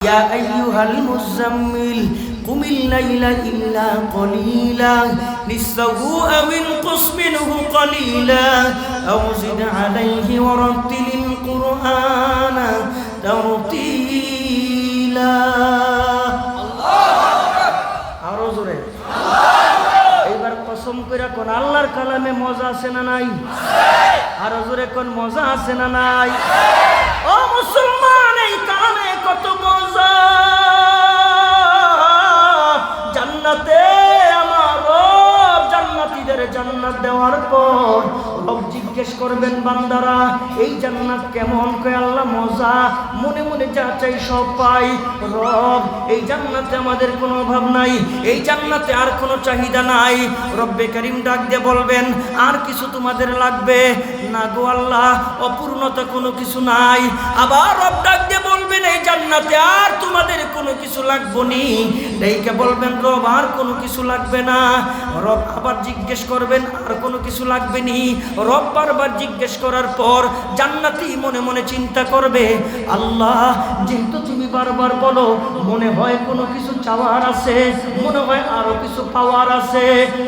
يا أيها المزمل قم الليل إلا قليلا نصفه أو انقص منه قليلا أو زد عليه ورتل القرآن ترتيلا আরো জোরে এইবার কসম করে কোন আল্লাহর কালামে মজা আছে না নাই? আরো জোরে কোন মজা আছে না নাই? ও মুসলমান, এই কালামে কত মজা! জান্নাতে আমার রব জান্নাতীদের জান্নাত দেওয়ার পর রব জিজ্ঞেস করবেন, বান্দারা এই জান্নাত কেমন? কয় আল্লাহ মজা, মনে মনে যা চাই সব পাই। রব এই জান্নাতে আমাদের কোনো অভাব নাই, এই জান্নাতে আর কোনো চাহিদা নাই। রব্বে কারীম ডাক দিয়ে বলবেন, আর কিছু তোমাদের লাগবে না গো আল্লাহ, অপূর্ণতা কোনো কিছু নাই। আবার রব ডাক দিয়ে বলবেন, এই জান্নাতে আর তোমাদের কোনো কিছু লাগবে নি। এইকে বলবেন, রব আর কোনো কিছু লাগবে না। রব আবার জিজ্ঞেস করবেন, আর কোনো কিছু লাগবে নি। রব বারবার জিজ্ঞেস করার পর জান্নাতি মনে মনে চিন্তা করবে, আল্লাহ যেহেতু তুমি বারবার বলো, মনে হয় কোনো কিছু চাওয়ার আছে, মনে হয় আরো কিছু পাওয়ার আছে,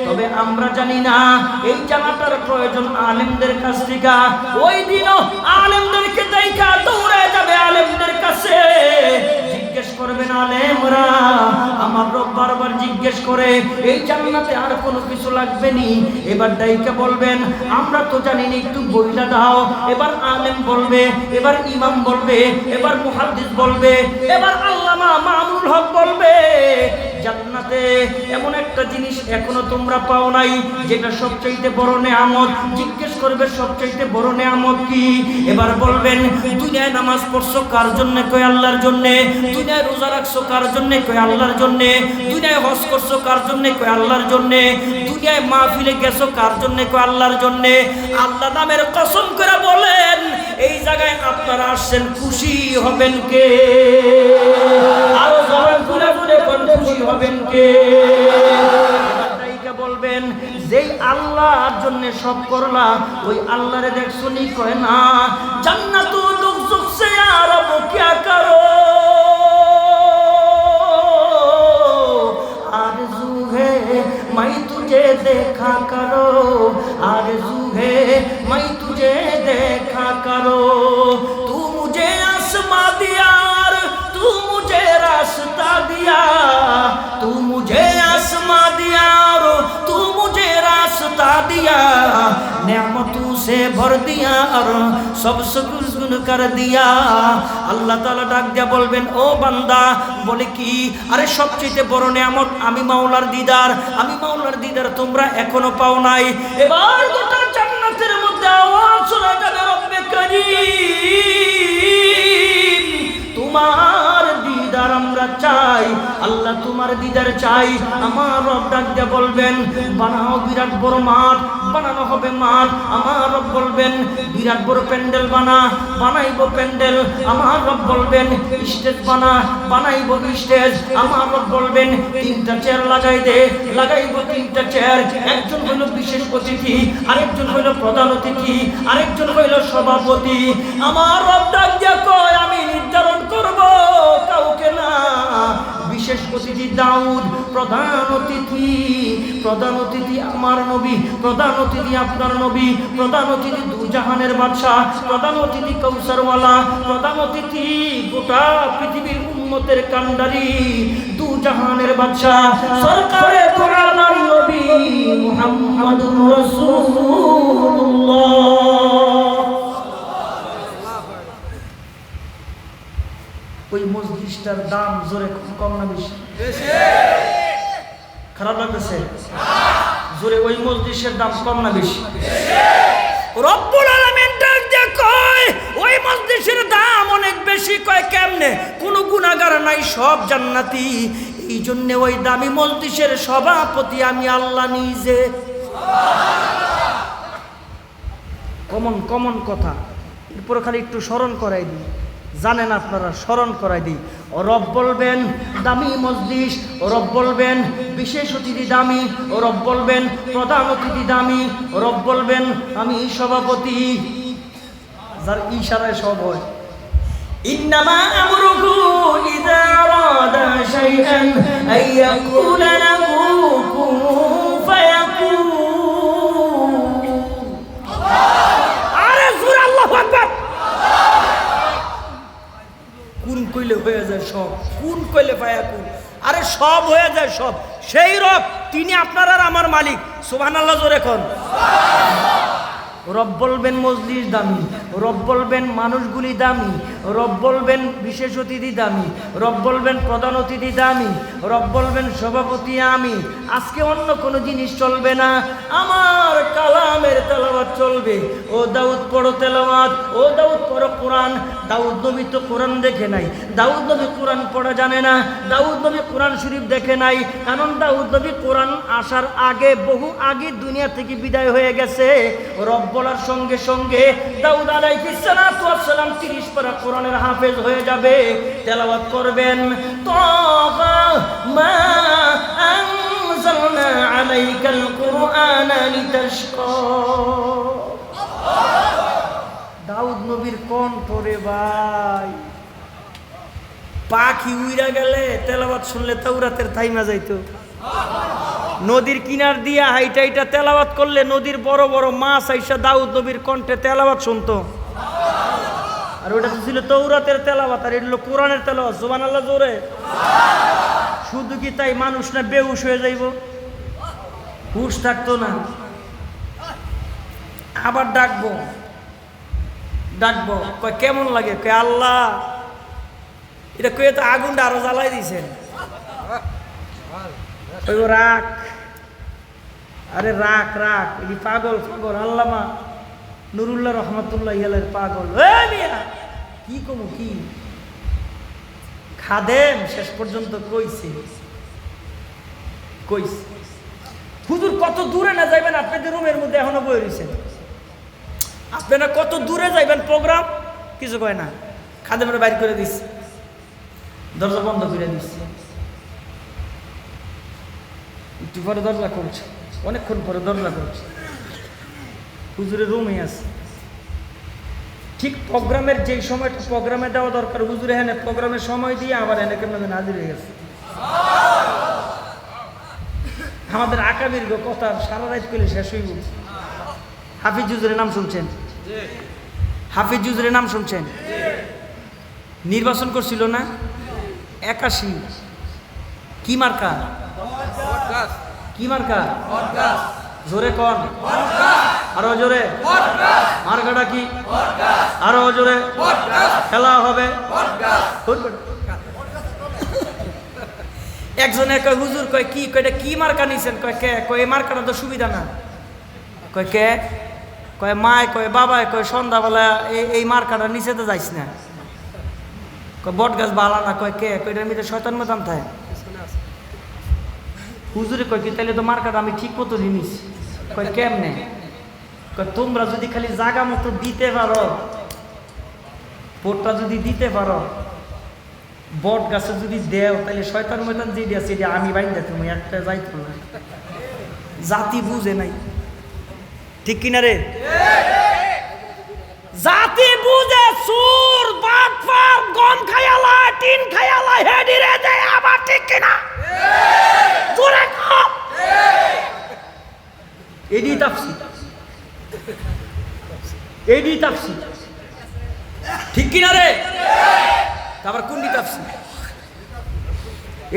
তবে আমরা জানি না। এই জানাটার প্রয়োজন আলেমদের কাছ থেকে। ওই দিনও আলেমদেরকে দেখা দৌড়ে যাবে আলেমদের কাছে, জিজ্ঞেস করবেন, আলেমরা আমার রব বারবার জিজ্ঞেস করে এই জান্নাতে আর কোনো কিছু লাগবে নি। এবার দাইকা বলবেন, আমরা তো জানি না, একটু বইলা দাও। এবার আলেম বলবে, এবার ইমাম বলবে, এবার মুহাদ্দিস বলবে, এবার আল্লামা মামুনুল হক বলবে, জান্নাতে এমন একটা জিনিস এখনো তোমরা পাও নাই, যেটা সবচাইতে বড় নেয়ামত। জিজ্ঞেস করবে, সবচাইতে বড় নেয়ামত কি? এবার বলবেন, দুনিয়ায় নামাজ পড়ছো কার জন্য? কই আল্লাহর জন্য। দুনিয়ায় রোজা রাখছো কার জন্য? কই আল্লাহর জন্য। দুনিয়ায় হজ করছো কার জন্য? কই আল্লাহর জন্য। দুনিয়ায় মাহফিলে গেছো কার জন্য? কই আল্লাহর জন্য। আল্লাহ নামের কসম করে বলেন, এই জায়গায় আপনারা আসছেন, খুশি হবেন কে? আরো জবান খুলে খুলে কোন খুশি হবেন কে? বলবেন, যেই আল্লাহর জন্য সব করলা, ওই আল্লাহরে দেখছো নি? কয় না। জান্নাতু দুখসুখ সে আরব কিয়া করো, आरज़ू है मैं तुझे देखा करो, आरज़ू है मैं तुझे देखा करो, तू मुझे आसमां दिया और तू मुझे रास्ता दिया, तू मुझे आसमां दिया और तू मुझे रास्ता दिया, नेमतों से भर दिया और सब सुगुन कर दिया। আল্লাহ তাআলা ডাক দিয়া বলবেন, ও বান্দা, বলে কি? আরে সবচেয়ে বড় নিয়ামত আমি মাওলার দিদার, আমি মাওলার দিদার তোমরা এখনো পাও নাই। এবার গোটা জান্নাতের মধ্যে আওয়াজ শোনা যাবে, রব্বে কারীম তোমার দিদার আমরা চাই। আল্লাহ তোমার দিদার চাই। আমার রব ডাক দিয়ে বলবেন, বানাও বিরাট বড় মাঠ, বানানো হবে মাঠ। আমার রব বলবেন, বিরাট বড় প্যান্ডেল বানাইবো প্যান্ডেল। আমার রব বলবেন, স্টেজ বানাইবো স্টেজ। আমার রব বলবেন, 3টা চেয়ার লাগাইবো 3টা চেয়ার। একজন হইল বিশেষ অতিথি, আরেকজন হইল প্রধান অতিথি, আরেকজন হইল সভাপতি। আমার রব ডাক দিয়ে কয়, আমি নির্ধারণ করব কাউকে না। বিশেষ অতিথি দাউদ, প্রধান অতিথি আমার নবী, প্রধান অতিথি আপনার নবী, প্রধান অতিথি দুজাহানের বাদশা, প্রধান অতিথি কৌসারওয়ালা, প্রধান অতিথি গোটা পৃথিবীর উম্মতের কান্ডারি, দুজাহানের বাদশা, সরকারে দু আলম নবী মুহাম্মদুর রাসূলুল্লাহ। ওই মজলিসটার দাম জোরে কম না বেশি? খারাপ লাগতেছে? জোরে, ওই মজলিসের দাম কম না বেশি? রব্বুল আলামিন ডাক দিয়ে কয়, ওই মজলিসের দাম অনেক বেশি। কয় কেমনে? কোনো গুনাহগার নাই, সব জান্নাতি। এই জন্য ওই দামি মজলিসের সভাপতি আমি আল্লাহ নিজে। কমন কথা, এরপর খালি একটু স্মরণ করাই দিই, জানেন আপনারা, স্মরণ করাই দিই। রব বলবেন দামি মজলিস, রব বলবেন বিশেষ অতিথি দামি, রব বলবেন প্রধান অতিথি দামি, রব বলবেন আমি সভাপতি। যার ইশারায় সব হয়, ইন্নামা আমরুহু ইযা আরাদা শাইআন আন ইয়াকুলা লাহু কুন ফায়াকুন। আরে জোরে আল্লাহু আকবার। কোন কইলে হয়ে যায় সব, কোন কইলে ফায়াকুন। আরে সব হয়ে যায় সব। সেই রব, তিনি আপনার আর আমার মালিক। সুবহানাল্লাহ জোরে কোন। রব বলবেন মজলিস দামি, রব বলবেন মানুষগুলি দামি, রব বলবেন বিশেষ অতিথি দামি, রব বলবেন প্রধান অতিথি দামি, রব বলবেন সভাপতি আমি। আজকে অন্য কোনো জিনিস চলবে না, আমার কালামের তেলাওয়াত চলবে। ও দাউদ পড়ো তেলাওয়াত, ও দাউদ পড়ো কোরআন। দাউদ নবী তো কোরআন দেখে নাই, দাউদ নবী কোরআন পড়া জানে না, দাউদ নবী কোরআন শরীফ দেখে নাই। কারণ দাউদ নবী কোরআন আসার আগে, বহু আগে দুনিয়া থেকে বিদায় হয়ে গেছে। রব বলার সঙ্গে সঙ্গে দাউদ আলাইহিস সালাতু ওয়াস সালাম 30 পারা কোরআনের হাফেজ হয়ে যাবে। তেলাওয়াত করবেন, তাহা মা আনজালনা আলাইকাল কুরআনা লিতাশকা। দাউদ নবীর কণ্ঠ রে ভাই, পাখি উইরা গেলে তেলাওয়াত শুনলে তাওরাতের থাইমা যাইতো। নদীর কিনার দিয়া হাইটা তেলাওয়াত করলে নদীর বড় বড় মাছ আইসা দাউদ নবীর কণ্ঠে তেলাওয়াত শুনতো। আর ওটা ছিল তাওরাতের তেলাওয়াত, আর এটা হলো কোরআনের তেলাওয়াত। সুবহানাল্লাহ জোরে। শুধু কি তাই মানুষ না বেহুশ হয়ে যাইব, হুশ থাকতো না। আবার ডাকবো কয় কেমন লাগে, কয় আল্লাহ এটা কয়ে তো আগুনটা আরো জ্বালাই দিয়েছেন। রাখ, আরে রাখ রাখ, এই পাগল পাগল আল্লামা নুরুল্লাহ রহমতুল্লাহ ইয়ালের পাগল। কি কমু কি খাদেম শেষ পর্যন্ত কইছে হুজুর কত দূরে না যাইবেন, আপনাদের রুমের মধ্যে এখনো বই রয়েছেন, আপনারা কত দূরে যাইবেন প্রোগ্রাম, কিছু কয় না। খাদেমের বাইর করে দিচ্ছে, দরজা বন্ধ করে দিচ্ছে। একটু পরে দরজা করছে, অনেকক্ষণ পরে দরজা করছে, হুজুরের রুমে আছে। ঠিক প্রোগ্রামের যেই সময়টা প্রোগ্রামে দেওয়া দরকার, হুজুরে হ্যাঁ প্রোগ্রামের সময় দিয়ে আবার এনে কেমন হাজির হয়ে গেছে। আমাদের আকাবির কথা সারা রাত করলে শেষ হয়ে গেছে। হাফিজ হুজুরের নাম শুনছেন? হাফিজ হুজুরের নাম শুনছেন? নির্বাচন করছিল না 81, কি মার্কা? কি মার্কা? জোরে কন, আরো জোরে। মার্কাটা কি? আরো জোরে। খেলা হবে। একজনে কয় হুজুর, কয় কি, কয়টা কি মার্কা নিছেন? কয় কে? কয় এই মার্কাটা তো সুবিধা না। কয় কে? কয় মায়, কয় বাবায়, কয় সন্ধ্যাবেলা এই মার্কাটা নিচে তো যাইস না। কয় বট গাছ বালা না। কয় কে? কয়টার মধ্যে শয়তান মতান থাকে। হুজুরে কয় কি তাহলে তো মার্কাটা আমি ঠিক মতো জিনিস। কয় কেমনে? কয় তোমরা যদি খালি জায়গা মতো দিতে পারো, ভোটটা যদি দিতে পারো, বট গাছে যদি দেও, তাহলে শয়তান ময়তান যেটি আছে এটি আমি বাইন্দা, তুমি একটা যাইতো না। জাতি বুঝে নাই, ঠিক কিনা রে? জাতি বুঝে সুর বাটফার গম খায়ালা টিন খায়ালা হেডি রে যায় আবার, ঠিক কিনা? জোরে কম। এডি তাফসীর, এডি তাফসীর, ঠিক কিনা রে? তারপর কোনটি তাফসীর?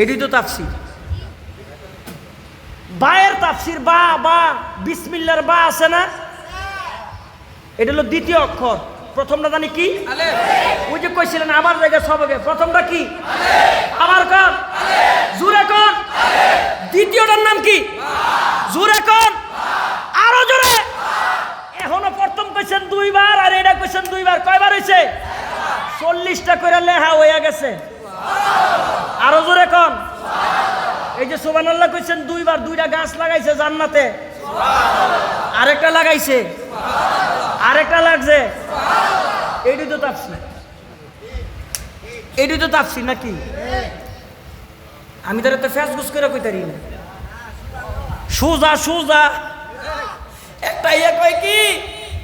এডি তো তাফসীর। বায়ের তাফসীর, বা বা বিসমিল্লাহর বা আছে না, এটা হলো দ্বিতীয় অক্ষর। প্রথমটা জানি কি? আলেফ। ওই যে কইছিলেন আমার জায়গায় সবকে প্রথমটা কি? আলেফ। আবার কোন? আলেফ। জোরে কোন? আলেফ। দ্বিতীয়টার নাম কি? বা। জোরে কোন? আরো জোরে। এখনো প্রথম কইছেন দুইবার, আর এটা কইছেন দুইবার, কয়বার হইছে? 40টা করে লেখা হয়ে গেছে। আরো জোরে কোন? এই যে সুবহানাল্লাহ কইছেন দুইবার, দুইটা গাছ লাগাইছে জান্নাতে, আরেকটা লাগাইছে, আরেকটা লাগছে। এটি তো তাফসীর, এটি তো তাফসীর নাকি? আমি তার একটা ফেসবুক করে কইতারি না, সোজা সোজা একটা ইয়ে কয় কি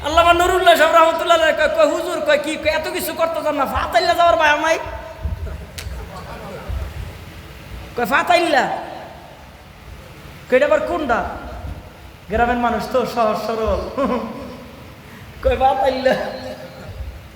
আল্লামা নুরুল্লাহ সাহেব রহমতুল্লাহ কয় হুজুর কয় কি এত কিছু করতে চান না ফাতাইল্লা যাওয়ার ভাই আমায় কয় ফাতাইল্লা কয়টা আবার কোনটা গ্রামের মানুষ তো সহজ সরল কয় ফাতাইল্লা